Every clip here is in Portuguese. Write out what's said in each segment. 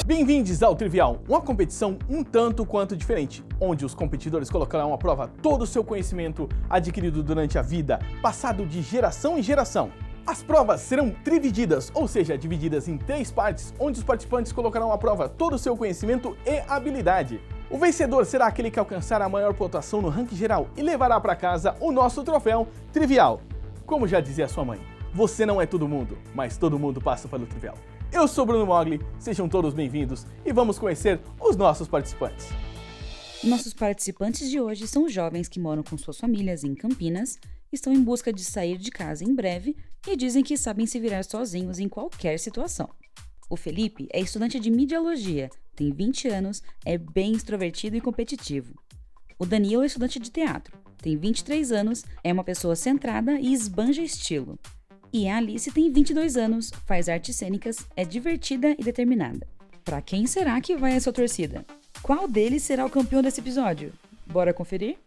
Bem-vindos ao Trivial, uma competição um tanto quanto diferente, onde os competidores colocarão à prova todo o seu conhecimento adquirido durante a vida, passado de geração em geração. As provas serão trivididas, ou seja, divididas em 3 partes, onde os participantes colocarão à prova todo o seu conhecimento e habilidade. O vencedor será aquele que alcançar a maior pontuação no ranking geral e levará para casa o nosso troféu Trivial. Como já dizia sua mãe, você não é todo mundo, mas todo mundo passa pelo Trivial. Eu sou Bruno Mogli, sejam todos bem-vindos e vamos conhecer os nossos participantes. Nossos participantes de hoje são jovens que moram com suas famílias em Campinas, estão em busca de sair de casa em breve e dizem que sabem se virar sozinhos em qualquer situação. O Felipe é estudante de Mediologia, tem 20 anos, é bem extrovertido e competitivo. O Daniel é estudante de teatro, tem 23 anos, é uma pessoa centrada e esbanja estilo. E a Alice tem 22 anos, faz artes cênicas, é divertida e determinada. Pra quem será que vai a sua torcida? Qual deles será o campeão desse episódio? Bora conferir?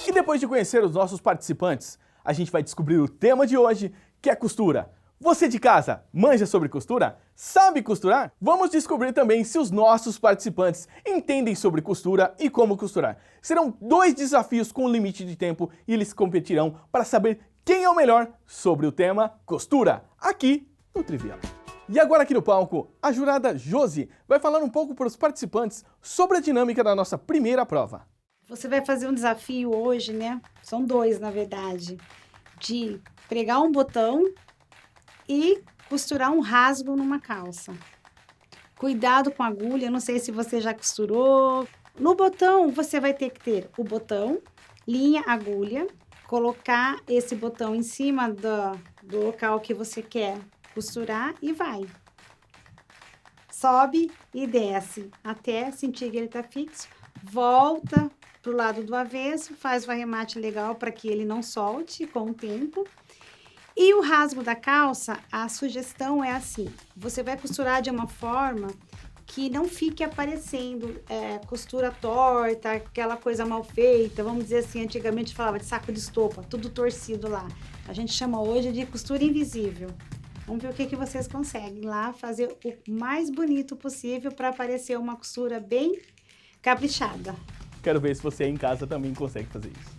E depois de conhecer os nossos participantes, a gente vai descobrir o tema de hoje, que é costura. Você de casa manja sobre costura? Sabe costurar? Vamos descobrir também se os nossos participantes entendem sobre costura e como costurar. Serão 2 desafios com limite de tempo e eles competirão para saber quem é o melhor sobre o tema costura, aqui no Trivial. E agora aqui no palco, a jurada Josi vai falar um pouco para os participantes sobre a dinâmica da nossa primeira prova. Você vai fazer um desafio hoje, né? São 2, na verdade. De pregar um botão e costurar um rasgo numa calça. Cuidado com a agulha, não sei se você já costurou. No botão, você vai ter que ter o botão, linha, agulha, colocar esse botão em cima do local que você quer costurar e vai. Sobe e desce até sentir que ele está fixo. Volta pro lado do avesso, faz o arremate legal para que ele não solte com o tempo. E o rasgo da calça, a sugestão é assim, você vai costurar de uma forma que não fique aparecendo costura torta, aquela coisa mal feita, vamos dizer assim, antigamente falava de saco de estopa, tudo torcido lá. A gente chama hoje de costura invisível. Vamos ver o que vocês conseguem lá, fazer o mais bonito possível para aparecer uma costura bem caprichada. Quero ver se você aí em casa também consegue fazer isso.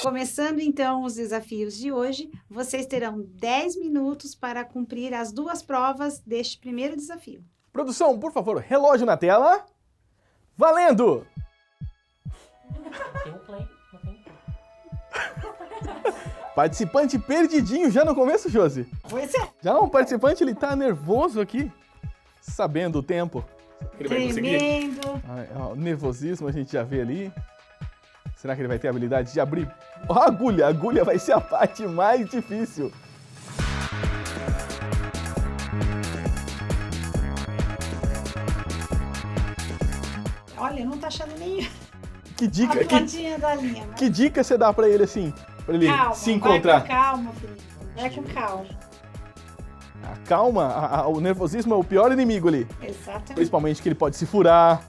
Começando então os desafios de hoje, vocês terão 10 minutos para cumprir as 2 provas deste primeiro desafio. Produção, por favor, relógio na tela. Valendo! Tem um play, não tem play. Participante perdidinho já no começo, Josi. Pois é. Já o participante, ele tá nervoso aqui, sabendo o tempo. Ele vai conseguir? Tremendo. O nervosismo a gente já vê ali. Será que ele vai ter a habilidade de abrir? Ó, a agulha vai ser a parte mais difícil. Olha, não tá achando nem Que dica, a pontinha da linha. Mas... que dica você dá pra ele assim? Pra ele calma, se encontrar? vai com calma, Felipe. Vai com calma. A calma, o nervosismo é o pior inimigo ali. Exatamente. Principalmente que ele pode se furar,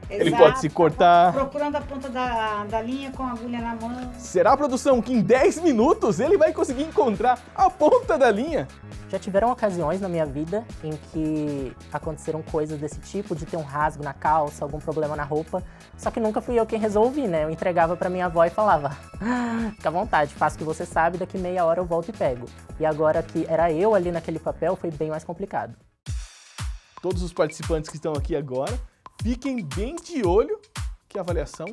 ele Exato. pode se cortar. Procurando a ponta da linha com a agulha na mão. Será, produção, que em 10 minutos ele vai conseguir encontrar a ponta da linha? Já tiveram ocasiões na minha vida em que aconteceram coisas desse tipo, de ter um rasgo na calça, algum problema na roupa, só que nunca fui eu quem resolvi, né? Eu entregava pra minha avó e falava, fica à vontade, faça o que você sabe, daqui meia hora eu volto e pego. E agora que era eu ali naquele papel, foi bem mais complicado. Todos os participantes que estão aqui agora, fiquem bem de olho que a avaliação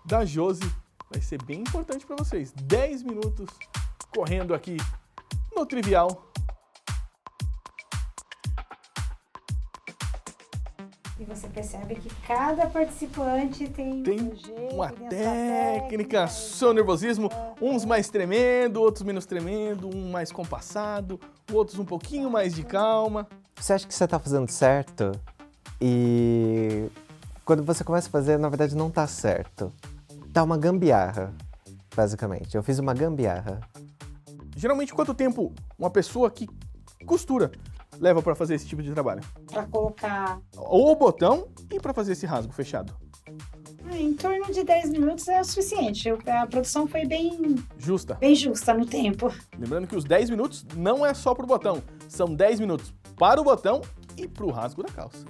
da Josi vai ser bem importante para vocês. 10 minutos correndo aqui no Trivial. E você percebe que cada participante tem um jeito, uma tem a sua técnica, seu nervosismo, uns mais tremendo, outros menos tremendo, um mais compassado, outros um pouquinho mais de calma. Você acha que você tá fazendo certo? E quando você começa a fazer, na verdade não tá certo. Tá uma gambiarra, basicamente. Eu fiz uma gambiarra. Geralmente, quanto tempo uma pessoa que costura leva para fazer esse tipo de trabalho? Para colocar Ou o botão e para fazer esse rasgo fechado? Em torno de 10 minutos é o suficiente. A produção foi bem Justa. justa no tempo. Lembrando que os 10 minutos não é só pro botão, são 10 minutos para o botão e pro rasgo da calça.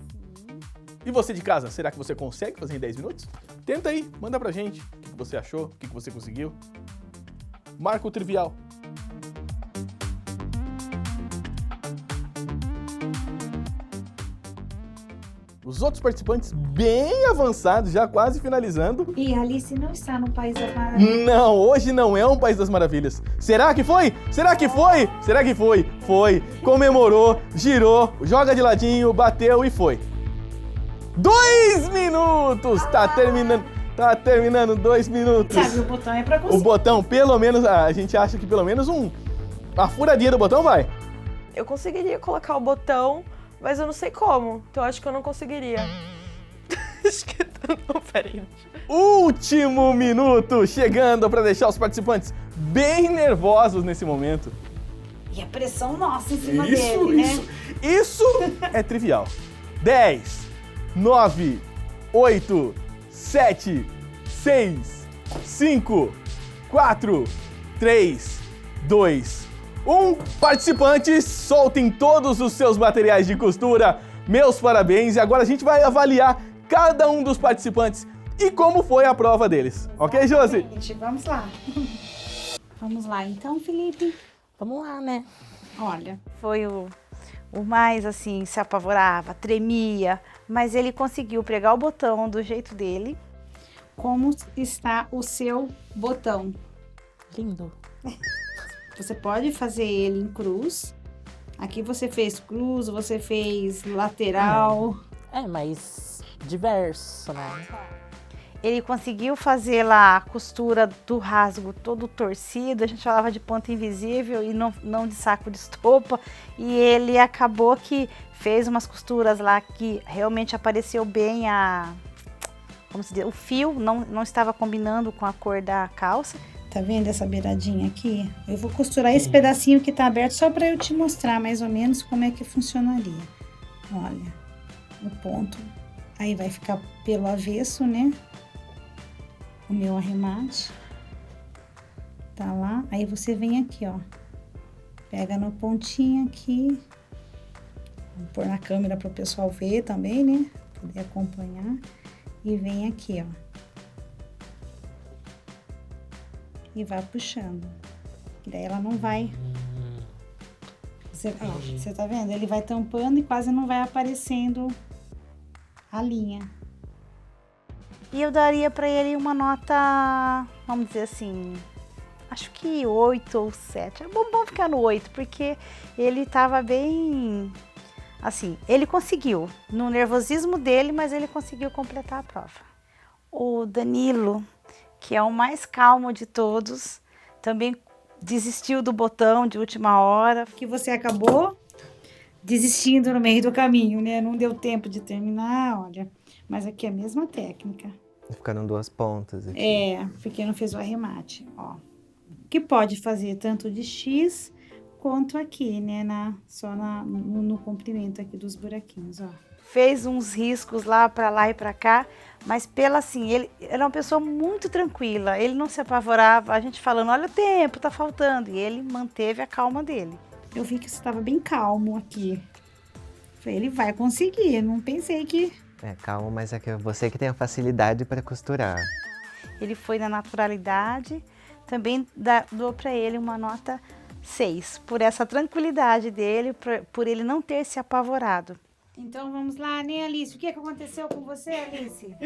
E você de casa, será que você consegue fazer em 10 minutos? Tenta aí, manda pra gente o que você achou, o que você conseguiu. Marca o trivial. Os outros participantes bem avançados, já quase finalizando. E a Alice não está no País das Maravilhas. Não, hoje não é um País das Maravilhas. Será que foi? Será que foi? Será que foi? Foi. Comemorou, girou, joga de ladinho, bateu e foi. 2 minutos! Tá terminando 2 minutos. Sabe, o botão é pra O conseguir. botão, pelo menos, a gente acha que pelo menos a furadinha do botão vai. Eu conseguiria colocar o botão, mas eu não sei como. Então eu acho que eu não conseguiria. Acho que não, peraí. Último minuto chegando pra deixar os participantes bem nervosos nesse momento. E a pressão nossa em cima dele, né? Isso é trivial. 10, 9, 8, 7, 6, 5, 4, 3, 2, 1. Participantes, soltem todos os seus materiais de costura. Meus parabéns. E agora a gente vai avaliar cada um dos participantes e como foi a prova deles. Ok, Josi? Gente, vamos lá. Vamos lá, então, Felipe. Vamos lá, né? Olha, foi o mais, assim, se apavorava, tremia, mas ele conseguiu pregar o botão do jeito dele. Como está o seu botão? Lindo. Você pode fazer ele em cruz. Aqui você fez cruz, você fez lateral. Mas diverso, né? Ele conseguiu fazer lá a costura do rasgo todo torcido, a gente falava de ponta invisível e não de saco de estopa. E ele acabou que fez umas costuras lá que realmente apareceu bem vamos dizer, o fio não estava combinando com a cor da calça. Tá vendo essa beiradinha aqui? Eu vou costurar esse pedacinho que tá aberto só para eu te mostrar mais ou menos como é que funcionaria. Olha, o ponto, aí vai ficar pelo avesso, né? O meu arremate. Tá lá, aí você vem aqui, ó. Pega no pontinho aqui. Vou pôr na câmera para o pessoal ver também, né? Poder acompanhar. E vem aqui, ó. E vai puxando. E daí ela não vai... Você tá vendo? Ele vai tampando e quase não vai aparecendo a linha. E eu daria pra ele uma nota, vamos dizer assim, acho que 8 ou 7. É bom ficar no 8, porque ele tava bem... Assim, ele conseguiu, no nervosismo dele, mas ele conseguiu completar a prova. O Danilo, que é o mais calmo de todos, também desistiu do botão de última hora. Que você acabou desistindo no meio do caminho, né? Não deu tempo de terminar, olha. Mas aqui é a mesma técnica. Ficaram 2 pontas aqui. É, porque não fez o arremate, ó. Que pode fazer tanto de X quanto aqui, né? No comprimento aqui dos buraquinhos, ó. Fez uns riscos lá e pra cá, mas ele era uma pessoa muito tranquila, ele não se apavorava, a gente falando, olha o tempo, tá faltando, e ele manteve a calma dele. Eu vi que você estava bem calmo aqui. Falei, ele vai conseguir, não pensei que... Calma, mas é que você que tem a facilidade para costurar. Ele foi na naturalidade, também dou pra ele uma nota 6, por essa tranquilidade dele, por ele não ter se apavorado. Então vamos lá, né, Alice? O que aconteceu com você, Alice?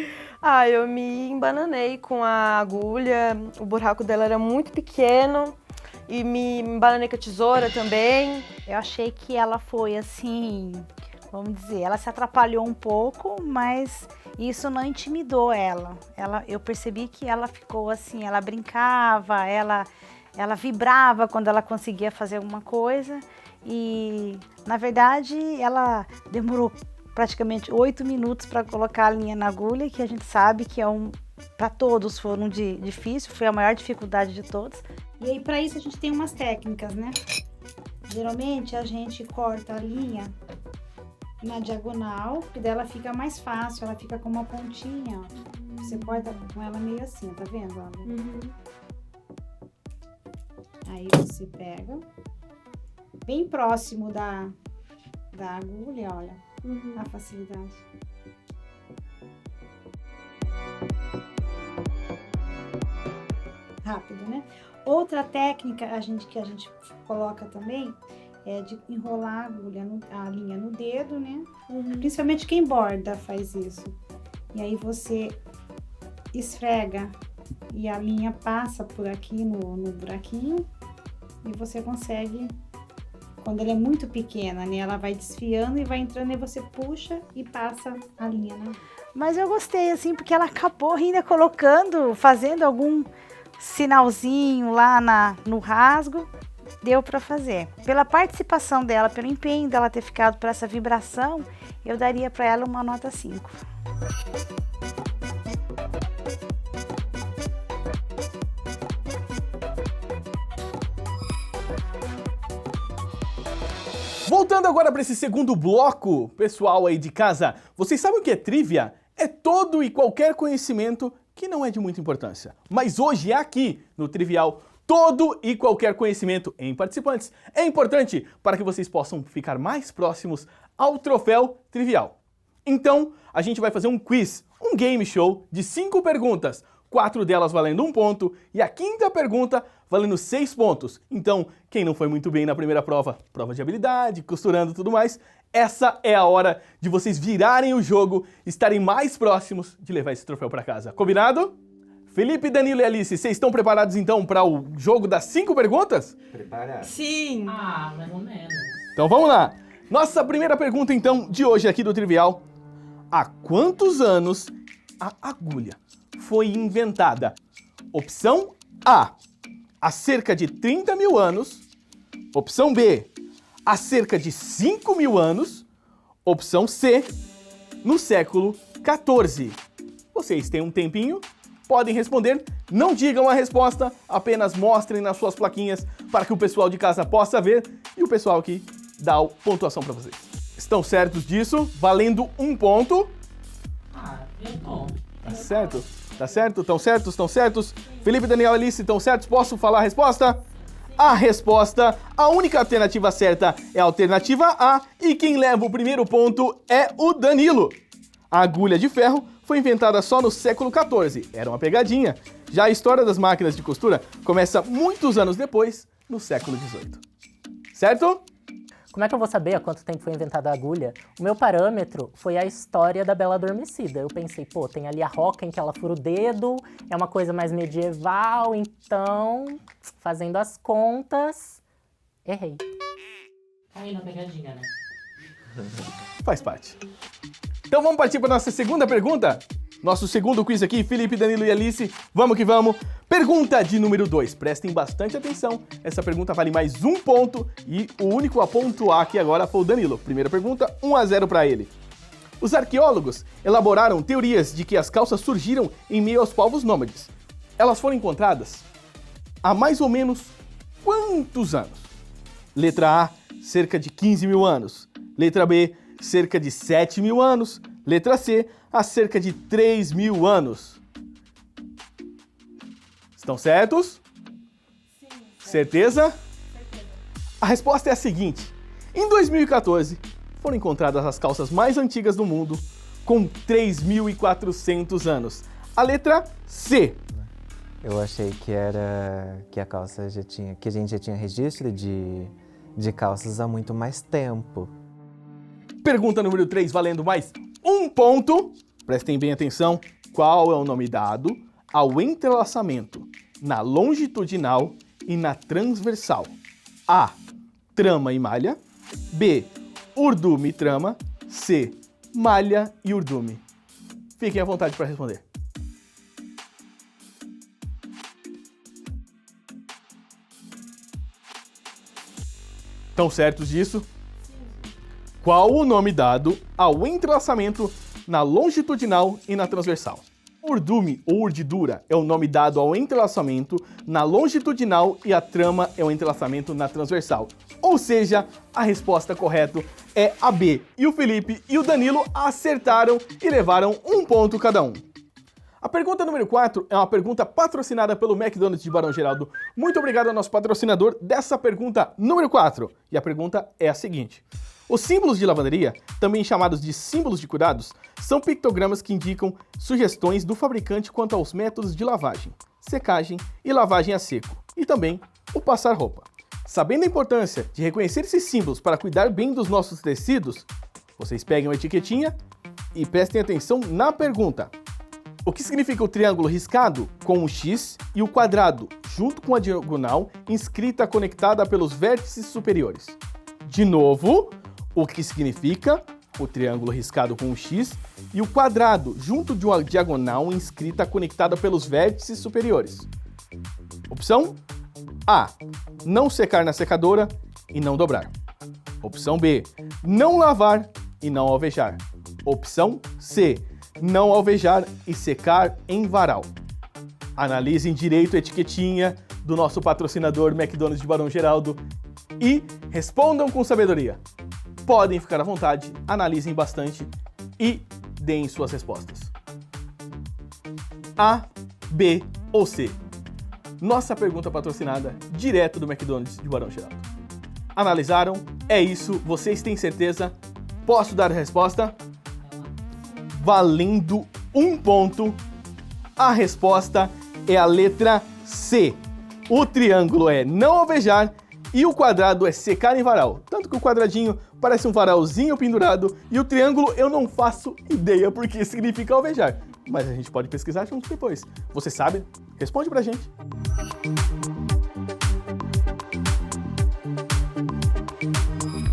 Eu me embananei com a agulha, o buraco dela era muito pequeno e me embananei com a tesoura também. Eu achei que ela foi assim, vamos dizer, ela se atrapalhou um pouco, mas isso não intimidou ela. Eu percebi que ela ficou assim, ela brincava, ela vibrava quando ela conseguia fazer alguma coisa. E, na verdade, ela demorou praticamente 8 minutos para colocar a linha na agulha, que a gente sabe que para todos foram difícil, foi a maior dificuldade de todos. E aí, para isso, a gente tem umas técnicas, né? Geralmente, a gente corta a linha na diagonal, que dela fica mais fácil, ela fica com uma pontinha, ó. você corta com ela meio assim, tá vendo? Olha? Aí você pega bem próximo da agulha, olha, a facilidade. Rápido, né? Outra técnica que a gente coloca também é de enrolar a linha no dedo, né? Principalmente quem borda faz isso. E aí você esfrega e a linha passa por aqui no buraquinho e você consegue, quando ela é muito pequena, né? Ela vai desfiando e vai entrando e você puxa e passa a linha, né? Mas eu gostei, assim, porque ela acabou ainda fazendo algum sinalzinho lá no rasgo, deu para fazer. Pela participação dela, pelo empenho dela ter ficado para essa vibração, eu daria para ela uma nota 5. Voltando agora para esse segundo bloco, pessoal aí de casa, vocês sabem o que é trivia? É todo e qualquer conhecimento que não é de muita importância. Mas hoje aqui no Trivial, todo e qualquer conhecimento em participantes é importante para que vocês possam ficar mais próximos ao troféu Trivial. Então, a gente vai fazer um quiz, um game show de 5 perguntas, 4 delas valendo 1 ponto e a quinta pergunta valendo 6 pontos. Então, quem não foi muito bem na primeira prova de habilidade, costurando e tudo mais, essa é a hora de vocês virarem o jogo, estarem mais próximos de levar esse troféu para casa. Combinado? Felipe, Danilo e Alice, vocês estão preparados então para o jogo das 5 perguntas? Preparado. Sim. Ah, mais ou menos. Então vamos lá. Nossa primeira pergunta então de hoje aqui do Trivial. Há quantos anos a agulha foi inventada? Opção A, há cerca de 30 mil anos. Opção B, há cerca de 5 mil anos. Opção C, no século 14. Vocês têm um tempinho, podem responder. Não digam a resposta, apenas mostrem nas suas plaquinhas para que o pessoal de casa possa ver e o pessoal aqui dá a pontuação para vocês. Estão certos disso? Valendo 1 ponto. Ah, eu tô. Tá certo? Tá certo? Estão certos? Estão certos? Felipe, Daniel e Alice, estão certos? Posso falar a resposta? A resposta, a única alternativa certa é a alternativa A e quem leva o primeiro ponto é o Danilo. A agulha de ferro foi inventada só no século XIV, era uma pegadinha. Já a história das máquinas de costura começa muitos anos depois, no século XVIII. Certo? Como é que eu vou saber há quanto tempo foi inventada a agulha? O meu parâmetro foi a história da Bela Adormecida. Eu pensei, pô, tem ali a roca em que ela fura o dedo, é uma coisa mais medieval, então, fazendo as contas, errei. Aí na pegadinha, né? Faz parte. Então vamos partir para nossa segunda pergunta? Nosso segundo quiz aqui, Felipe, Danilo e Alice. Vamos que vamos. Pergunta de número 2. Prestem bastante atenção. Essa pergunta vale mais 1 ponto e o único a pontuar aqui agora foi o Danilo. Primeira pergunta, 1-0 para ele. Os arqueólogos elaboraram teorias de que as calças surgiram em meio aos povos nômades. Elas foram encontradas há mais ou menos quantos anos? Letra A, cerca de 15 mil anos. Letra B, cerca de 7 mil anos. Letra C, há cerca de 3 mil anos. Estão certos? Sim. Certeza? A resposta é a seguinte. Em 2014, foram encontradas as calças mais antigas do mundo, com 3.400 anos. A letra C. Eu achei que a calça que a gente já tinha registro de calças há muito mais tempo. Pergunta número 3, valendo mais 1 ponto. Prestem bem atenção. Qual é o nome dado ao entrelaçamento na longitudinal e na transversal? A, trama e malha. B, urdume e trama. C, malha e urdume. Fiquem à vontade para responder. Estão certos disso? Qual o nome dado ao entrelaçamento na longitudinal e na transversal? Urdume ou urdidura é o nome dado ao entrelaçamento na longitudinal e a trama é o entrelaçamento na transversal. Ou seja, a resposta correta é a B. E o Felipe e o Danilo acertaram e levaram 1 ponto cada um. A pergunta número 4 é uma pergunta patrocinada pelo McDonald's de Barão Geraldo. Muito obrigado ao nosso patrocinador dessa pergunta número 4. E a pergunta é a seguinte. Os símbolos de lavanderia, também chamados de símbolos de cuidados, são pictogramas que indicam sugestões do fabricante quanto aos métodos de lavagem, secagem e lavagem a seco, e também o passar roupa. Sabendo a importância de reconhecer esses símbolos para cuidar bem dos nossos tecidos, vocês peguem uma etiquetinha e prestem atenção na pergunta. O que significa o triângulo riscado com um X e o quadrado, junto com a diagonal inscrita conectada pelos vértices superiores? De novo, o que significa o triângulo riscado com um X e o quadrado, junto de uma diagonal inscrita conectada pelos vértices superiores? Opção A. Não secar na secadora e não dobrar. Opção B. Não lavar e não alvejar. Opção C. Não alvejar e secar em varal. Analisem direito a etiquetinha do nosso patrocinador McDonald's de Barão Geraldo e respondam com sabedoria. Podem ficar à vontade, analisem bastante e deem suas respostas. A, B ou C? Nossa pergunta patrocinada direto do McDonald's de Barão Geraldo. Analisaram? É isso? Vocês têm certeza? Posso dar a resposta? Valendo 1 ponto. A resposta é a letra C. O triângulo é não alvejar e o quadrado é secar em varal. Tanto que o quadradinho parece um varalzinho pendurado e o triângulo eu não faço ideia porque significa alvejar. Mas a gente pode pesquisar junto depois. Você sabe? Responde pra gente.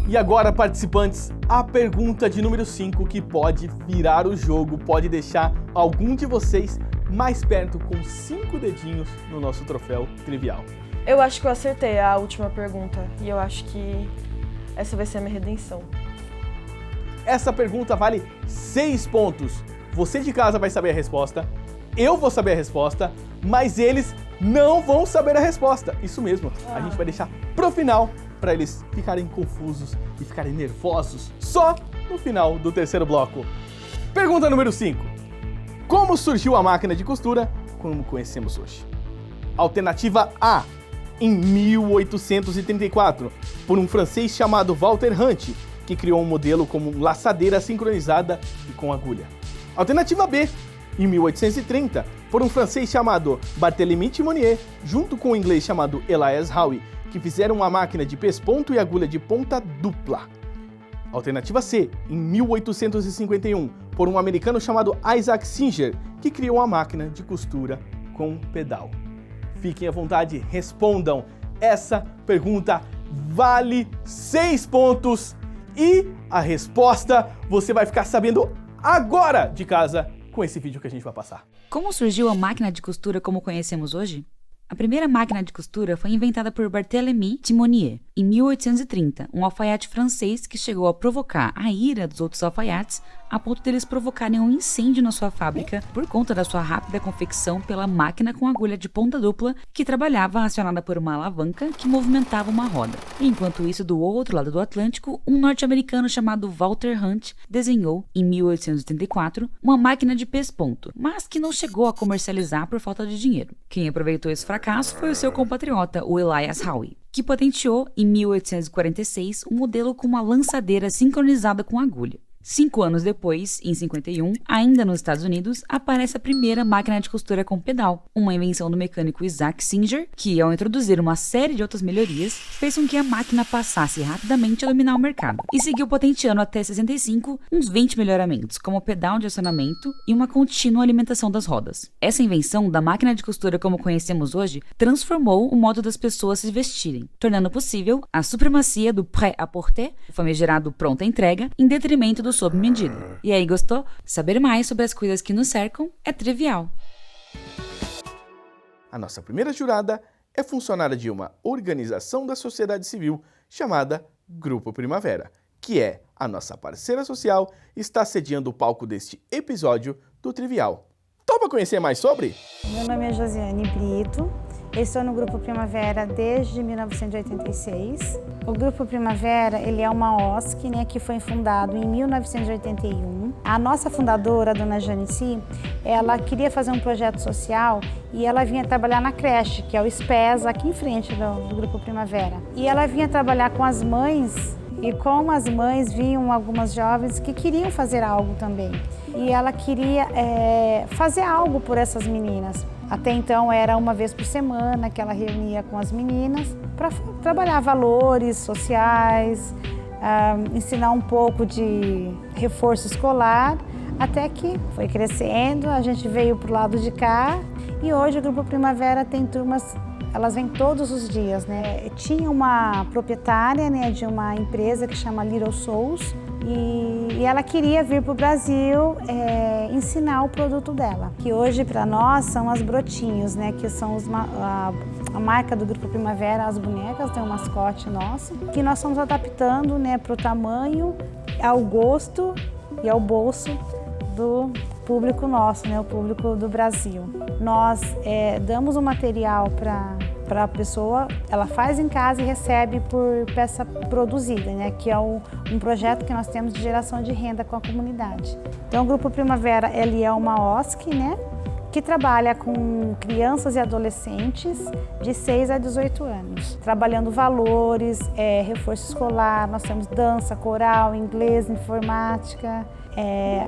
E agora, participantes, a pergunta de número 5 que pode virar o jogo, pode deixar algum de vocês mais perto com 5 dedinhos no nosso troféu trivial. Eu acho que eu acertei a última pergunta e eu acho que essa vai ser a minha redenção. Essa pergunta vale 6 pontos. Você de casa vai saber a resposta, eu vou saber a resposta, mas eles não vão saber a resposta. Isso mesmo, a gente vai deixar pro final para eles ficarem confusos e ficarem nervosos só no final do terceiro bloco. Pergunta número 5. Como surgiu a máquina de costura como conhecemos hoje? Alternativa A. Em 1834, por um francês chamado Walter Hunt, que criou um modelo como laçadeira sincronizada e com agulha. Alternativa B. Em 1830, por um francês chamado Barthélemy Timonier, junto com um inglês chamado Elias Howe, que fizeram uma máquina de pesponto e agulha de ponta dupla. Alternativa C, em 1851, por um americano chamado Isaac Singer, que criou uma máquina de costura com pedal. Fiquem à vontade, respondam. Essa pergunta vale 6 pontos e a resposta você vai ficar sabendo agora de casa com esse vídeo que a gente vai passar. Como surgiu a máquina de costura como conhecemos hoje? A primeira máquina de costura foi inventada por Barthélemy Timonier, em 1830, um alfaiate francês que chegou a provocar a ira dos outros alfaiates a ponto deles provocarem um incêndio na sua fábrica por conta da sua rápida confecção pela máquina com agulha de ponta dupla que trabalhava acionada por uma alavanca que movimentava uma roda. Enquanto isso, do outro lado do Atlântico, um norte-americano chamado Walter Hunt desenhou, em 1884, uma máquina de pesponto, mas que não chegou a comercializar por falta de dinheiro. Quem aproveitou esse fracasso foi o seu compatriota, o Elias Howe, que patenteou, em 1846, um modelo com uma lançadeira sincronizada com agulha. 5 anos depois, em 51, ainda nos Estados Unidos, aparece a primeira máquina de costura com pedal, uma invenção do mecânico Isaac Singer, que, ao introduzir uma série de outras melhorias, fez com que a máquina passasse rapidamente a dominar o mercado, e seguiu patenteando até 65 uns 20 melhoramentos, como pedal de acionamento e uma contínua alimentação das rodas. Essa invenção da máquina de costura como conhecemos hoje transformou o modo das pessoas se vestirem, tornando possível a supremacia do prêt-à-porter, o famigerado pronta entrega, em detrimento do sob medida. E aí, gostou? Saber mais sobre as coisas que nos cercam é trivial. A nossa primeira jurada é funcionária de uma organização da sociedade civil chamada Grupo Primavera, que é a nossa parceira social e está sediando o palco deste episódio do Trivial. Topa conhecer mais sobre? Meu nome é Josiane Brito, Eu estou no Grupo Primavera desde 1986. O Grupo Primavera, ele é uma OSC, né, que foi fundado em 1981. A nossa fundadora, a dona Janice, ela queria fazer um projeto social e ela vinha trabalhar na creche, que é o SPES, aqui em frente do Grupo Primavera. E ela vinha trabalhar com as mães, e com as mães vinham algumas jovens que queriam fazer algo também. E ela queria fazer algo por essas meninas. Até então era uma vez por semana que ela reunia com as meninas para trabalhar valores sociais, ensinar um pouco de reforço escolar, até que foi crescendo, a gente veio para o lado de cá e hoje o Grupo Primavera tem turmas, elas vêm todos os dias, né? Tinha uma proprietária, né, de uma empresa que chama Little Souls e ela queria vir para o Brasil ensinar o produto dela, que hoje para nós são as brotinhos, né, que são a marca do Grupo Primavera, as bonecas, tem um mascote nosso, que nós estamos adaptando, né, para o tamanho, ao gosto e ao bolso do público nosso, né, o público do Brasil. Nós damos o material para a pessoa, ela faz em casa e recebe por peça produzida, né, que é um projeto que nós temos de geração de renda com a comunidade. Então, o Grupo Primavera, ele é uma OSC, né, que trabalha com crianças e adolescentes de 6 a 18 anos, trabalhando valores, reforço escolar, nós temos dança, coral, inglês, informática.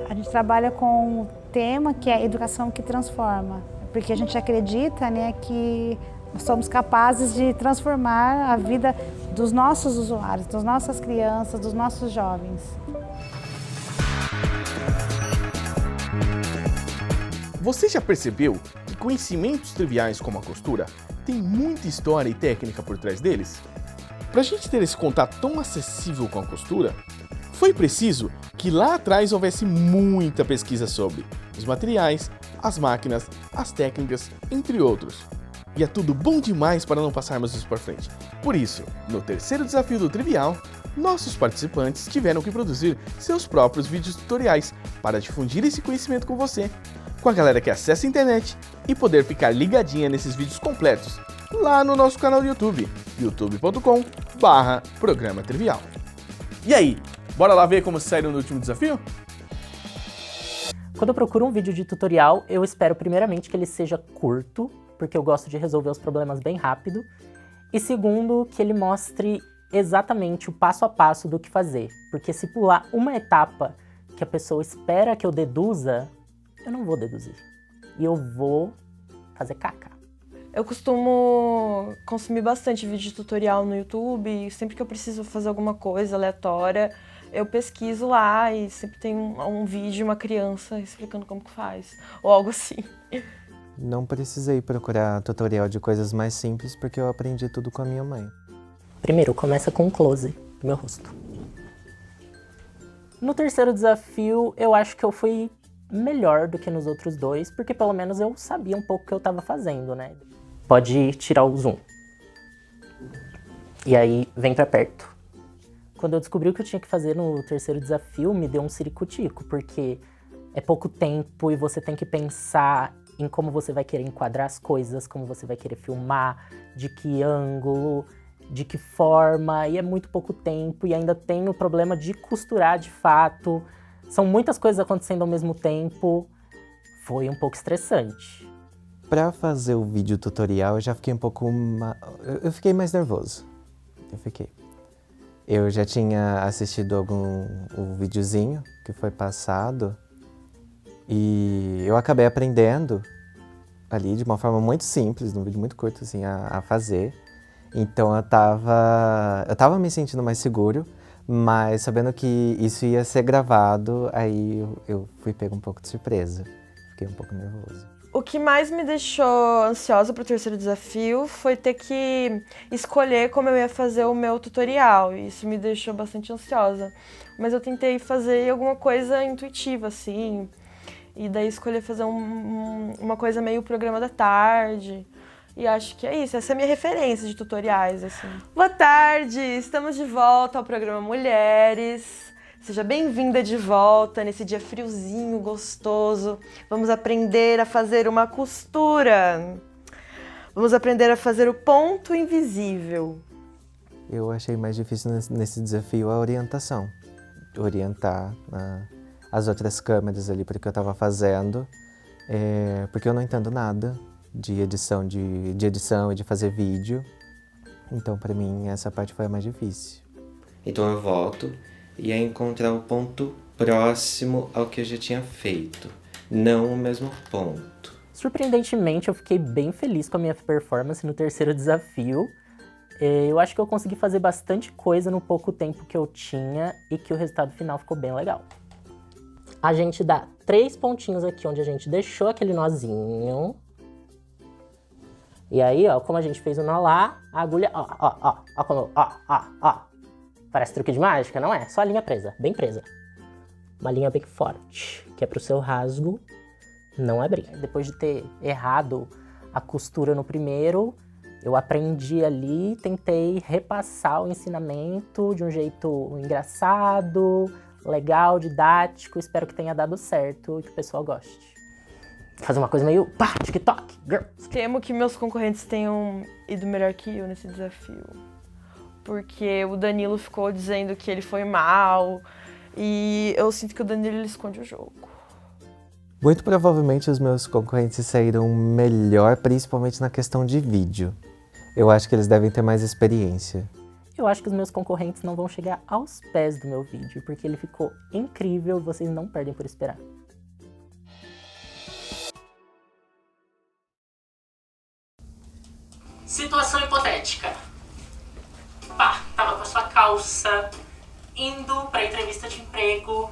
A gente trabalha com um tema que é educação que transforma, porque a gente acredita, né, que nós somos capazes de transformar a vida dos nossos usuários, das nossas crianças, dos nossos jovens. Você já percebeu que conhecimentos triviais como a costura têm muita história e técnica por trás deles? Para a gente ter esse contato tão acessível com a costura, foi preciso que lá atrás houvesse muita pesquisa sobre os materiais, as máquinas, as técnicas, entre outros. E é tudo bom demais para não passarmos isso para frente. Por isso, no terceiro desafio do Trivial, nossos participantes tiveram que produzir seus próprios vídeos tutoriais para difundir esse conhecimento com você, com a galera que acessa a internet e poder ficar ligadinha nesses vídeos completos lá no nosso canal do YouTube, youtube.com/Programa Trivial. E aí, bora lá ver como saíram no último desafio? Quando eu procuro um vídeo de tutorial, eu espero primeiramente que ele seja curto, porque eu gosto de resolver os problemas bem rápido, e segundo, que ele mostre exatamente o passo a passo do que fazer, porque se pular uma etapa que a pessoa espera que eu deduza, eu não vou deduzir, e eu vou fazer caca. Eu costumo consumir bastante vídeo de tutorial no YouTube, sempre que eu preciso fazer alguma coisa aleatória, eu pesquiso lá e sempre tem um vídeo, uma criança explicando como que faz, ou algo assim. Não precisei procurar tutorial de coisas mais simples porque eu aprendi tudo com a minha mãe. Primeiro, começa com um close do meu rosto. No terceiro desafio, eu acho que eu fui melhor do que nos outros dois, porque pelo menos eu sabia um pouco o que eu estava fazendo, né? Pode tirar o zoom. E aí, vem pra perto. Quando eu descobri o que eu tinha que fazer no terceiro desafio, me deu um ciricutico, porque é pouco tempo e você tem que pensar em como você vai querer enquadrar as coisas, como você vai querer filmar, de que ângulo, de que forma, e é muito pouco tempo, e ainda tem o problema de costurar de fato. São muitas coisas acontecendo ao mesmo tempo, foi um pouco estressante. Pra fazer o vídeo tutorial, eu já fiquei um pouco... Eu fiquei mais nervoso. Eu já tinha assistido um videozinho que foi passado e eu acabei aprendendo ali de uma forma muito simples, num vídeo muito curto assim, a fazer. Então eu tava me sentindo mais seguro, mas sabendo que isso ia ser gravado, aí eu fui pego um pouco de surpresa. Fiquei um pouco nervoso. O que mais me deixou ansiosa pro terceiro desafio foi ter que escolher como eu ia fazer o meu tutorial. E isso me deixou bastante ansiosa. Mas eu tentei fazer alguma coisa intuitiva, assim. E daí escolhi fazer uma coisa meio programa da tarde. E acho que é isso, essa é a minha referência de tutoriais, assim. Boa tarde, estamos de volta ao programa Mulheres. Seja bem-vinda de volta nesse dia friozinho, gostoso. Vamos aprender a fazer uma costura. Vamos aprender a fazer o ponto invisível. Eu achei mais difícil nesse desafio a orientação. Orientar as outras câmeras ali para o que eu estava fazendo, porque eu não entendo nada de edição e de fazer vídeo. Então, para mim, essa parte foi a mais difícil. Então eu volto e é encontrar o ponto próximo ao que eu já tinha feito, não o mesmo ponto. Surpreendentemente, eu fiquei bem feliz com a minha performance no terceiro desafio. Eu acho que eu consegui fazer bastante coisa no pouco tempo que eu tinha e que o resultado final ficou bem legal. A gente dá 3 pontinhos aqui onde a gente deixou aquele nozinho. E aí, ó, como a gente fez o nó lá, a agulha, ó. Parece truque de mágica, não é? Só a linha presa, bem presa. Uma linha bem forte, que é pro seu rasgo não abrir. Depois de ter errado a costura no primeiro, eu aprendi ali, tentei repassar o ensinamento de um jeito engraçado, legal, didático. Espero que tenha dado certo e que o pessoal goste. Fazer uma coisa meio TikTok, girls. Temo que meus concorrentes tenham ido melhor que eu nesse desafio. Porque o Danilo ficou dizendo que ele foi mal e eu sinto que o Danilo ele esconde o jogo. Muito provavelmente os meus concorrentes saíram melhor, principalmente na questão de vídeo. Eu acho que eles devem ter mais experiência. Eu acho que os meus concorrentes não vão chegar aos pés do meu vídeo, porque ele ficou incrível, vocês não perdem por esperar. Situação hipotética. Pá, tava com a sua calça, indo pra entrevista de emprego.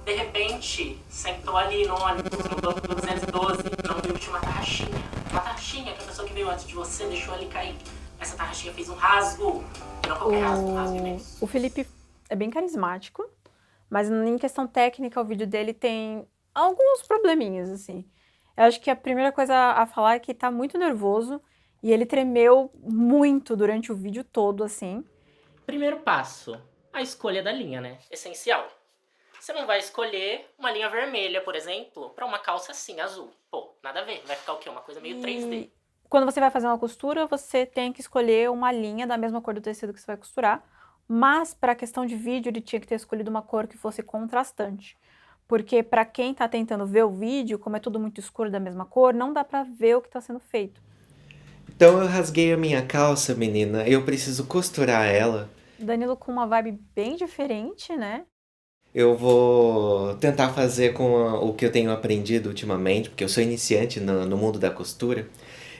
De repente, sentou ali no ônibus, no banco do 212, não viu que tinha uma tarraxinha. Uma tarraxinha que a pessoa que veio antes de você deixou ali cair. Essa tarraxinha fez um rasgo. Não qualquer rasgo, um rasgo imenso. O Felipe é bem carismático, mas em questão técnica, o vídeo dele tem alguns probleminhas, assim. Eu acho que a primeira coisa a falar é que tá muito nervoso e ele tremeu muito durante o vídeo todo, assim. Primeiro passo, a escolha da linha, né? Essencial. Você não vai escolher uma linha vermelha, por exemplo, pra uma calça assim, azul. Pô, nada a ver. Vai ficar o quê? Uma coisa meio 3D. Quando você vai fazer uma costura, você tem que escolher uma linha da mesma cor do tecido que você vai costurar, mas para a questão de vídeo, ele tinha que ter escolhido uma cor que fosse contrastante. Porque para quem tá tentando ver o vídeo, como é tudo muito escuro da mesma cor, não dá pra ver o que tá sendo feito. Então eu rasguei a minha calça, menina. Eu preciso costurar ela. Danilo com uma vibe bem diferente, né? Eu vou tentar fazer com o que eu tenho aprendido ultimamente, porque eu sou iniciante no mundo da costura.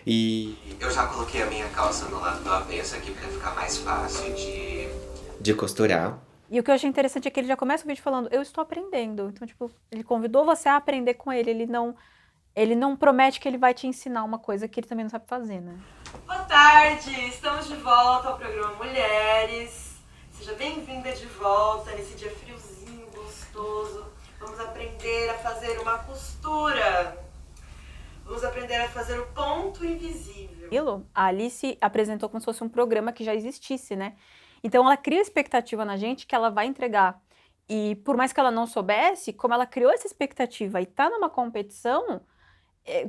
E eu já coloquei a minha calça no lado do avesso aqui para ficar mais fácil de costurar. E o que eu achei interessante é que ele já começa o vídeo falando, eu estou aprendendo. Então, tipo, ele convidou você a aprender com ele. Ele não promete que ele vai te ensinar uma coisa que ele também não sabe fazer, né? Boa tarde, estamos de volta ao programa Mulheres. Seja bem-vinda de volta nesse dia friozinho, gostoso. Vamos aprender a fazer uma costura. Vamos aprender a fazer o ponto invisível. A Alice apresentou como se fosse um programa que já existisse, né? Então ela cria expectativa na gente que ela vai entregar. E por mais que ela não soubesse, como ela criou essa expectativa e tá numa competição,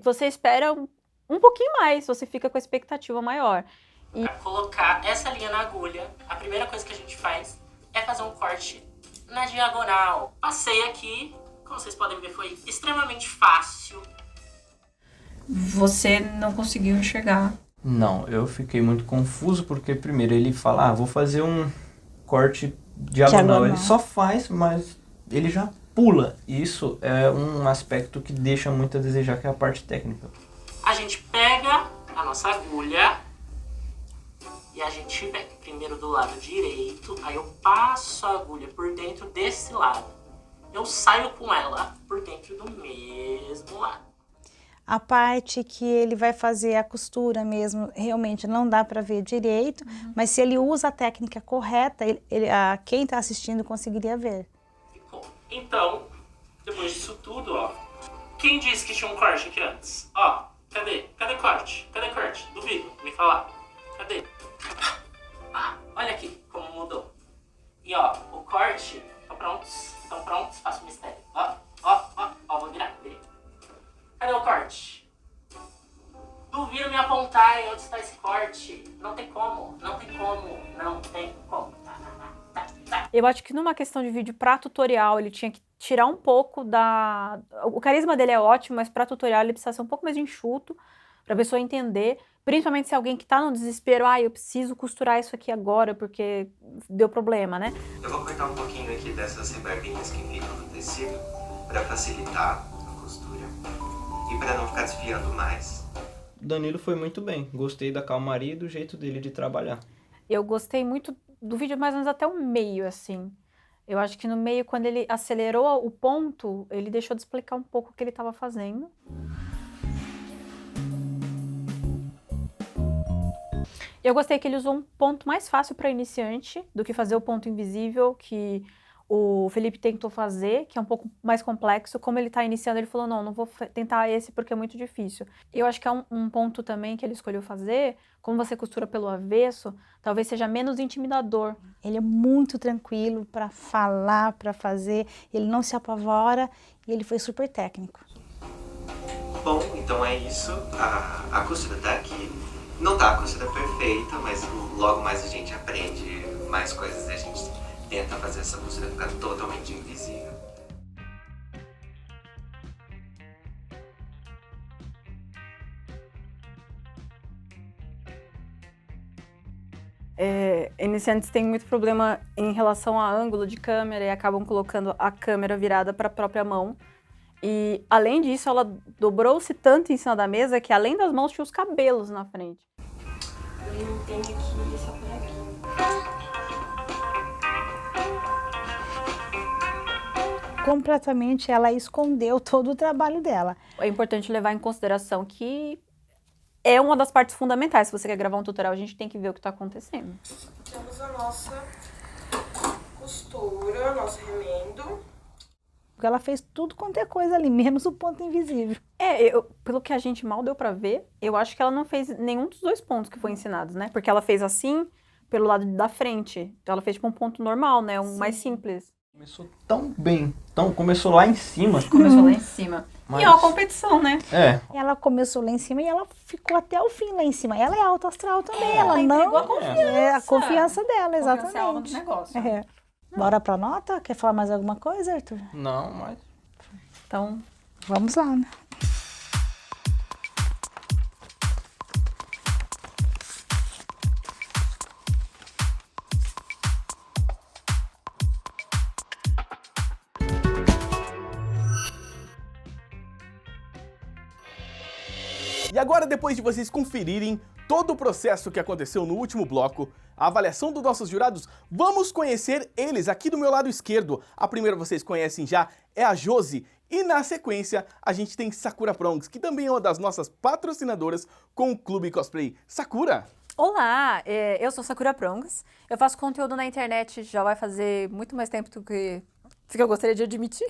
você espera um pouquinho mais, você fica com a expectativa maior. Pra colocar essa linha na agulha, a primeira coisa que a gente faz é fazer um corte na diagonal. Passei aqui, como vocês podem ver, foi extremamente fácil. Você não conseguiu enxergar? Não, eu fiquei muito confuso porque primeiro ele fala, vou fazer um corte diagonal. Ele só faz, mas ele já pula. Isso é um aspecto que deixa muito a desejar, que é a parte técnica. A gente pega a nossa agulha e a gente vem primeiro do lado direito, aí eu passo a agulha por dentro desse lado. Eu saio com ela por dentro do mesmo lado. A parte que ele vai fazer a costura mesmo, realmente não dá para ver direito, mas se ele usa a técnica correta, quem está assistindo conseguiria ver. Ficou. Então, depois disso tudo, ó, quem disse que tinha um corte aqui antes? Ó, cadê? Cadê corte? Cadê corte? Duvido, me falar. Cadê? Olha aqui como mudou. E ó, o corte, estão prontos? Estão prontos? Faço o mistério. Ó, vou virar. Cadê o corte? Duvido me apontar perguntarem onde está esse corte, não tem como, não tem como, não tem como. Eu acho que numa questão de vídeo para tutorial, ele tinha que tirar um pouco da... O carisma dele é ótimo, mas para tutorial ele precisa ser um pouco mais enxuto, para a pessoa entender, principalmente se alguém que tá no desespero, eu preciso costurar isso aqui agora, porque deu problema, né? Eu vou cortar um pouquinho aqui dessas rebarbinhas que ficam no tecido, para facilitar a costura e para não ficar desfiando mais. Danilo foi muito bem, gostei da calmaria e do jeito dele de trabalhar. Eu gostei muito do vídeo mais ou menos até o meio, assim. Eu acho que no meio, quando ele acelerou o ponto, ele deixou de explicar um pouco o que ele estava fazendo. Eu gostei que ele usou um ponto mais fácil para iniciante do que fazer o ponto invisível, que o Felipe tentou fazer, que é um pouco mais complexo. Como ele está iniciando, ele falou, não vou tentar esse porque é muito difícil. Eu acho que é um ponto também que ele escolheu fazer, como você costura pelo avesso, talvez seja menos intimidador. Ele é muito tranquilo para falar, para fazer, ele não se apavora e ele foi super técnico. Bom, então é isso, a costura tá aqui. Não tá a costura perfeita, mas logo mais a gente aprende mais coisas e a gente tenta fazer essa costura ficar totalmente invisível. Iniciantes têm muito problema em relação a ângulo de câmera e acabam colocando a câmera virada para a própria mão. E, além disso, ela dobrou-se tanto em cima da mesa que, além das mãos, tinha os cabelos na frente. Eu não tenho aqui, só por aqui. Completamente, ela escondeu todo o trabalho dela. É importante levar em consideração que é uma das partes fundamentais. Se você quer gravar um tutorial, a gente tem que ver o que está acontecendo. Temos a nossa costura, nosso remendo. Porque ela fez tudo quanto é coisa ali, menos o ponto invisível. Pelo que a gente mal deu pra ver, eu acho que ela não fez nenhum dos dois pontos que foram ensinados, né? Porque ela fez assim, pelo lado da frente. Então ela fez tipo um ponto normal, né? Um mais simples. Começou tão bem, começou lá em cima. Começou lá em cima. Mas... E é uma competição, né? Ela começou lá em cima e ela ficou até o fim lá em cima. Ela é alto astral também, ela não... entregou a confiança. É a confiança dela, exatamente. Confiança é a alma do negócio. Bora pra nota? Quer falar mais alguma coisa, Arthur? Não, mas... Então, vamos lá, né? E agora, depois de vocês conferirem todo o processo que aconteceu no último bloco, a avaliação dos nossos jurados, vamos conhecer eles aqui do meu lado esquerdo. A primeira vocês conhecem já é a Josi. E na sequência, a gente tem Sakura Prongs, que também é uma das nossas patrocinadoras com o Clube Cosplay. Sakura! olá, eu sou Sakura Prongs. Eu faço conteúdo na internet já vai fazer muito mais tempo do que eu gostaria de admitir.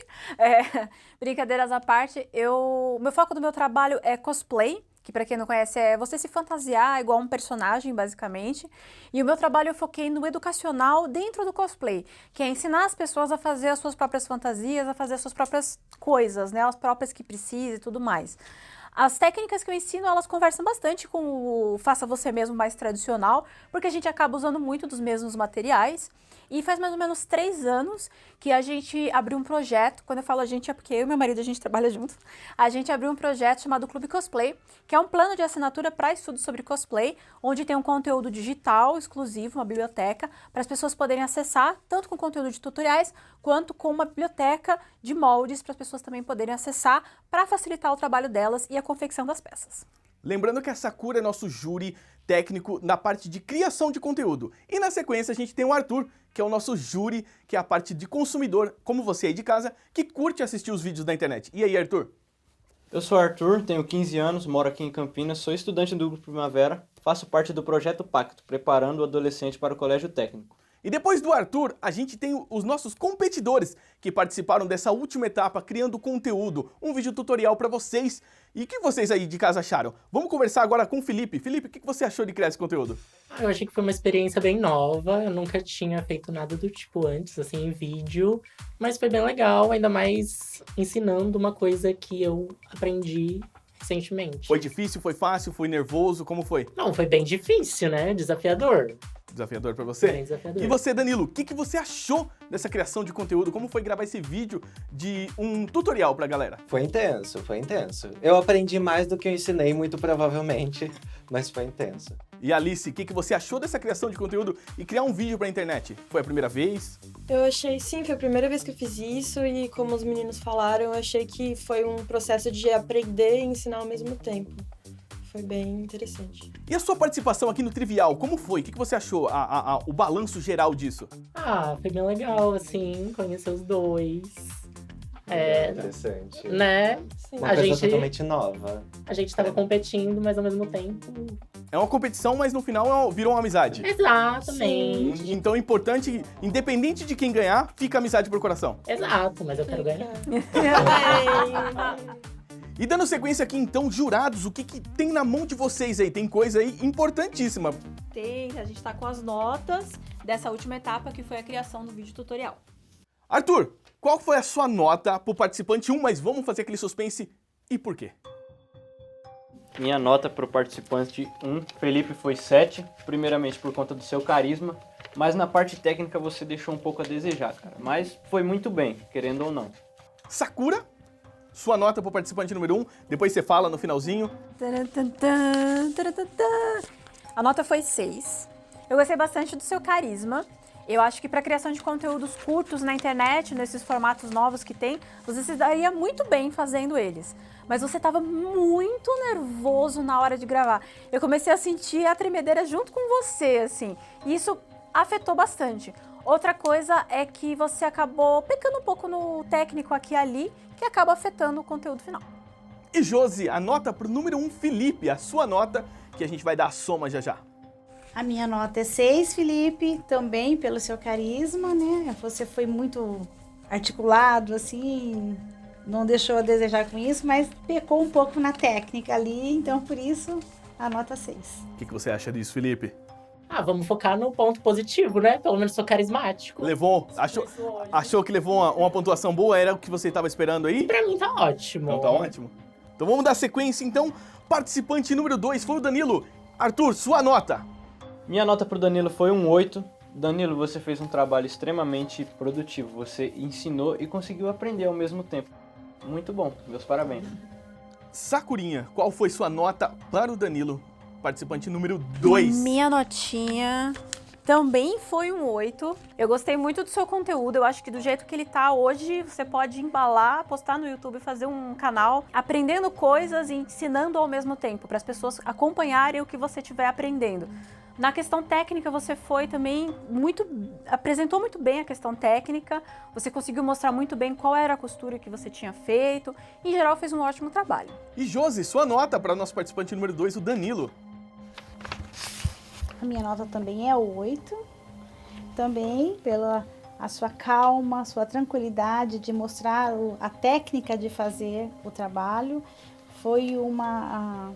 Brincadeiras à parte, meu foco do meu trabalho é cosplay, que para quem não conhece é você se fantasiar igual um personagem, basicamente. E o meu trabalho eu foquei no educacional dentro do cosplay, que é ensinar as pessoas a fazer as suas próprias fantasias, a fazer as suas próprias coisas, né, as próprias que precisam e tudo mais. As técnicas que eu ensino, elas conversam bastante com o faça você mesmo mais tradicional, porque a gente acaba usando muito dos mesmos materiais. E faz mais ou menos 3 anos que a gente abriu um projeto, quando eu falo a gente é porque eu e meu marido a gente trabalha junto, a gente abriu um projeto chamado Clube Cosplay, que é um plano de assinatura para estudos sobre cosplay, onde tem um conteúdo digital exclusivo, uma biblioteca, para as pessoas poderem acessar, tanto com conteúdo de tutoriais, quanto com uma biblioteca de moldes, para as pessoas também poderem acessar, para facilitar o trabalho delas e a confecção das peças. Lembrando que a Sakura é nosso júri técnico na parte de criação de conteúdo. E na sequência a gente tem o Arthur, que é o nosso júri, que é a parte de consumidor, como você aí de casa, que curte assistir os vídeos da internet. E aí, Arthur? Eu sou Arthur, tenho 15 anos, moro aqui em Campinas, sou estudante do Grupo Primavera, faço parte do Projeto Pacto, preparando o adolescente para o colégio técnico. E depois do Arthur, a gente tem os nossos competidores que participaram dessa última etapa criando conteúdo, um vídeo tutorial para vocês. E o que vocês aí de casa acharam? Vamos conversar agora com o Felipe. Felipe, o que você achou de criar esse conteúdo? Eu achei que foi uma experiência bem nova, eu nunca tinha feito nada do tipo antes, assim, em vídeo. Mas foi bem legal, ainda mais ensinando uma coisa que eu aprendi recentemente. Foi difícil, foi fácil, foi nervoso, como foi? Não, foi bem difícil, né? Desafiador. Desafiador pra você? Bem desafiador. E você, Danilo, o que você achou dessa criação de conteúdo? Como foi gravar esse vídeo de um tutorial pra galera? Foi intenso, foi intenso. Eu aprendi mais do que eu ensinei, muito provavelmente, mas foi intenso. E Alice, o que você achou dessa criação de conteúdo e criar um vídeo pra internet? Foi a primeira vez? Eu achei, sim, foi a primeira vez que eu fiz isso e como os meninos falaram, eu achei que foi um processo de aprender e ensinar ao mesmo tempo. Foi bem interessante. E a sua participação aqui no Trivial, como foi? O que você achou? O balanço geral disso? Ah, foi bem legal, assim, conhecer os dois. Interessante. Né? Sim. Uma coisa totalmente nova. A gente tava competindo, mas ao mesmo tempo... É uma competição, mas no final virou uma amizade. Exatamente. Então é importante, independente de quem ganhar, fica a amizade pro coração. Exato, mas eu quero ganhar. E dando sequência aqui, então, jurados, o que tem na mão de vocês aí? Tem coisa aí importantíssima. A gente tá com as notas dessa última etapa, que foi a criação do vídeo tutorial. Arthur, qual foi a sua nota pro participante 1, mas vamos fazer aquele suspense e por quê? Minha nota pro participante 1, Felipe, foi 7, primeiramente por conta do seu carisma, mas na parte técnica você deixou um pouco a desejar, cara. Mas foi muito bem, querendo ou não. Sakura, sua nota pro participante número 1, depois você fala no finalzinho. A nota foi 6. Eu gostei bastante do seu carisma. Eu acho que para criação de conteúdos curtos na internet, nesses formatos novos que tem, você se daria muito bem fazendo eles. Mas você estava muito nervoso na hora de gravar. Eu comecei a sentir a tremedeira junto com você, assim. E isso afetou bastante. Outra coisa é que você acabou pecando um pouco no técnico aqui e ali, que acaba afetando o conteúdo final. E Josi, a nota pro número 1, Felipe, a sua nota, que a gente vai dar a soma já já. A minha nota é 6, Felipe, também pelo seu carisma, né? Você foi muito articulado, assim, não deixou a desejar com isso, mas pecou um pouco na técnica ali, então por isso a nota 6. O que você acha disso, Felipe? Vamos focar no ponto positivo, né? Pelo menos sou carismático. Levou? Achou que levou uma pontuação boa? Era o que você estava esperando aí? Pra mim tá ótimo. Então tá ótimo. Então vamos dar sequência, então. Participante número 2 foi o Danilo. Arthur, sua nota? Minha nota pro Danilo foi um 8. Danilo, você fez um trabalho extremamente produtivo. Você ensinou e conseguiu aprender ao mesmo tempo. Muito bom, meus parabéns. Sakurinha, qual foi sua nota para o Danilo? Participante número 2. Minha notinha também foi um 8. Eu gostei muito do seu conteúdo. Eu acho que do jeito que ele tá hoje, você pode embalar, postar no YouTube, fazer um canal aprendendo coisas e ensinando ao mesmo tempo, para as pessoas acompanharem o que você estiver aprendendo. Na questão técnica, você foi também apresentou muito bem a questão técnica, você conseguiu mostrar muito bem qual era a costura que você tinha feito. Em geral, fez um ótimo trabalho. E Josi, sua nota para nosso participante número 2, o Danilo? A minha nota também é 8, também pela a sua calma, a sua tranquilidade de mostrar a técnica de fazer o trabalho. Foi uma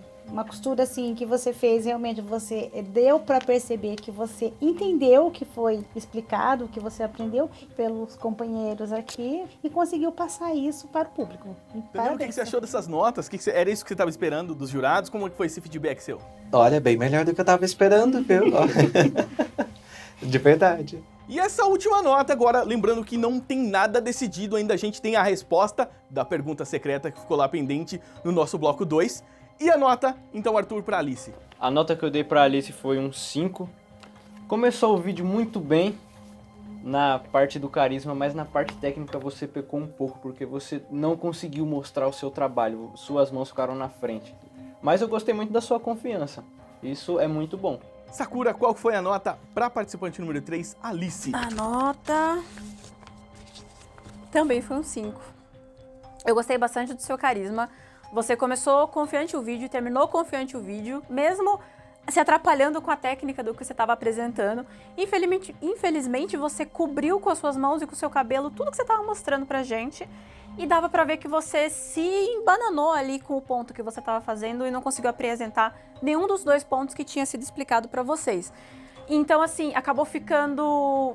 costura assim que você fez, realmente você deu para perceber que você entendeu o que foi explicado, o que você aprendeu pelos companheiros aqui e conseguiu passar isso para o público. Danilo, o que você achou dessas notas? Era isso que você estava esperando dos jurados? Como foi esse feedback seu? Olha, bem melhor do que eu tava esperando, viu? De verdade. E essa última nota agora, lembrando que não tem nada decidido ainda, a gente tem a resposta da pergunta secreta que ficou lá pendente no nosso bloco 2. E a nota, então, Arthur, para Alice? A nota que eu dei para Alice foi um 5. Começou o vídeo muito bem na parte do carisma, mas na parte técnica você pecou um pouco, porque você não conseguiu mostrar o seu trabalho, suas mãos ficaram na frente. Mas eu gostei muito da sua confiança, isso é muito bom. Sakura, qual foi a nota para participante número 3, Alice? A nota também foi um 5. Eu gostei bastante do seu carisma. Você começou confiante o vídeo e terminou confiante o vídeo, mesmo se atrapalhando com a técnica do que você estava apresentando. Infelizmente, você cobriu com as suas mãos e com o seu cabelo tudo que você estava mostrando pra gente. E dava pra ver que você se embananou ali com o ponto que você estava fazendo e não conseguiu apresentar nenhum dos dois pontos que tinha sido explicado pra vocês. Então, assim, acabou ficando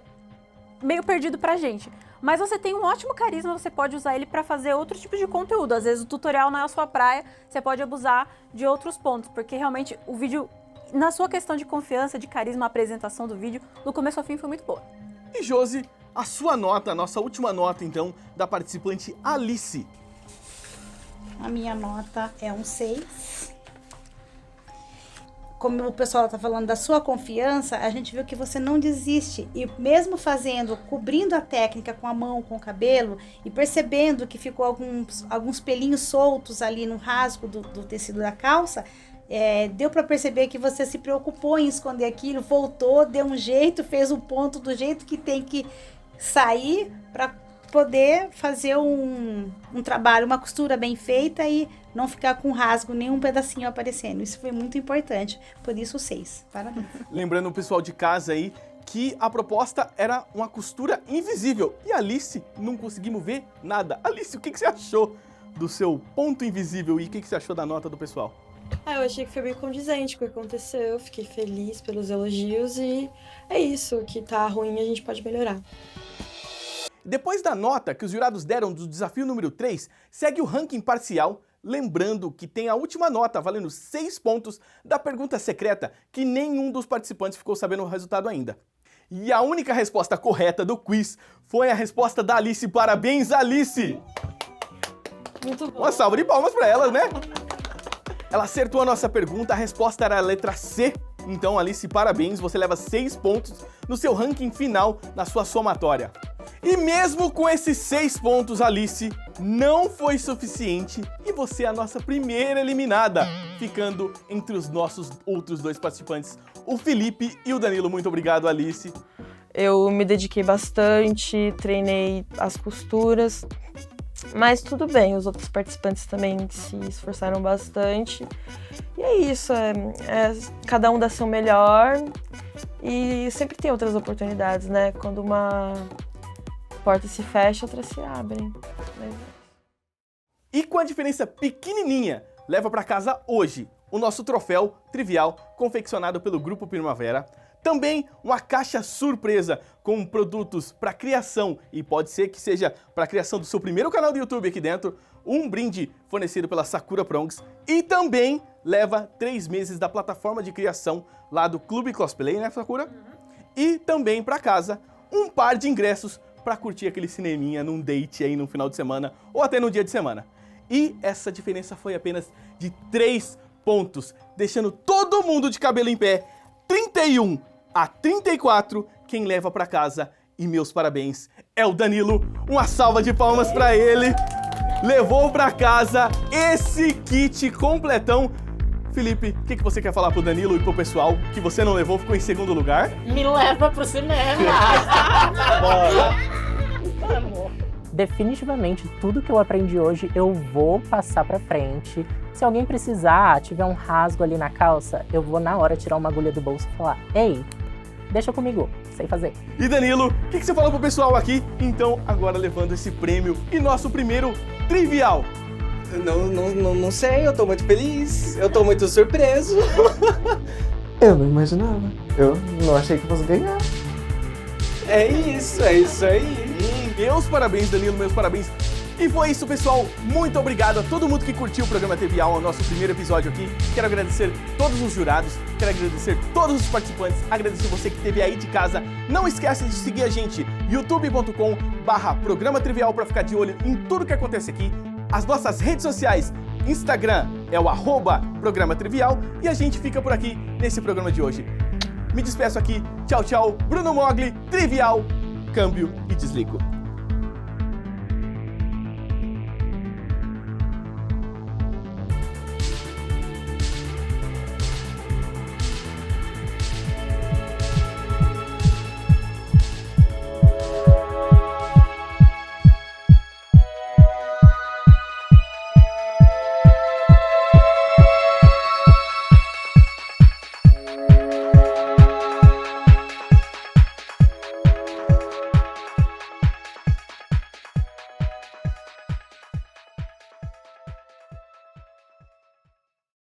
meio perdido pra gente. Mas você tem um ótimo carisma, você pode usar ele para fazer outro tipo de conteúdo. Às vezes o tutorial não é a sua praia, você pode abusar de outros pontos, porque realmente o vídeo, na sua questão de confiança, de carisma, a apresentação do vídeo, do começo ao fim foi muito boa. E Josi, a sua nota, a nossa última nota então, da participante Alice. A minha nota é um 6. Como o pessoal está falando da sua confiança, a gente viu que você não desiste. E mesmo fazendo, cobrindo a técnica com a mão, com o cabelo, e percebendo que ficou alguns pelinhos soltos ali no rasgo do tecido da calça, deu para perceber que você se preocupou em esconder aquilo, voltou, deu um jeito, fez o ponto do jeito que tem que sair para poder fazer um trabalho, uma costura bem feita e não ficar com rasgo, nenhum pedacinho aparecendo. Isso foi muito importante, por isso 6. Parabéns. Lembrando o pessoal de casa aí que a proposta era uma costura invisível e Alice, não conseguimos ver nada. Alice, o que você achou do seu ponto invisível e o que você achou da nota do pessoal? Eu achei que foi bem condizente com o que aconteceu, fiquei feliz pelos elogios e é isso, o que tá ruim a gente pode melhorar. Depois da nota que os jurados deram do desafio número 3, segue o ranking parcial, lembrando que tem a última nota, valendo 6 pontos, da pergunta secreta, que nenhum dos participantes ficou sabendo o resultado ainda. E a única resposta correta do quiz foi a resposta da Alice. Parabéns, Alice! Muito bom. Uma salva de palmas para ela, né? Ela acertou a nossa pergunta, a resposta era a letra C. Então, Alice, parabéns, você leva 6 pontos no seu ranking final, na sua somatória. E mesmo com esses 6 pontos, Alice, não foi suficiente e você é a nossa primeira eliminada, ficando entre os nossos outros 2 participantes, o Felipe e o Danilo. Muito obrigado, Alice. Eu me dediquei bastante, treinei as costuras, mas tudo bem, os outros participantes também se esforçaram bastante. E é isso, cada um dá seu melhor e sempre tem outras oportunidades, né? Quando uma porta se fecha, outra se abre. E com a diferença pequenininha, leva para casa hoje o nosso troféu trivial confeccionado pelo Grupo Primavera. Também uma caixa surpresa com produtos para criação e pode ser que seja para a criação do seu primeiro canal do YouTube aqui dentro. Um brinde fornecido pela Sakura Prongs e também leva 3 meses da plataforma de criação lá do Clube Cosplay, né, Sakura? E também para casa um par de ingressos para curtir aquele cineminha num date aí no final de semana ou até no dia de semana. E essa diferença foi apenas de 3 pontos, deixando todo mundo de cabelo em pé. 31-34, quem leva para casa, e meus parabéns, é o Danilo. Uma salva de palmas para ele. Levou para casa esse kit completão. Felipe, o que você quer falar pro Danilo e pro pessoal que você não levou, ficou em segundo lugar? Me leva pro cinema! Definitivamente, tudo que eu aprendi hoje eu vou passar pra frente. Se alguém precisar, tiver um rasgo ali na calça, eu vou na hora tirar uma agulha do bolso e falar: ei, deixa comigo, sei fazer. E Danilo, o que você falou pro pessoal aqui? Então, agora levando esse prêmio e nosso primeiro trivial. Não sei, eu tô muito feliz, eu tô muito surpreso. Eu não imaginava, eu não achei que fosse ganhar. É isso aí. Meus parabéns, Danilo, meus parabéns. E foi isso, pessoal. Muito obrigado a todo mundo que curtiu o programa Trivial, o nosso primeiro episódio aqui. Quero agradecer todos os jurados, quero agradecer todos os participantes, agradecer você que esteve aí de casa. Não esquece de seguir a gente, youtube.com/programa trivial, para ficar de olho em tudo que acontece aqui. As nossas redes sociais, Instagram é o @programa trivial e a gente fica por aqui nesse programa de hoje. Me despeço aqui, tchau, tchau, Bruno Mogli, Trivial, câmbio e desligo.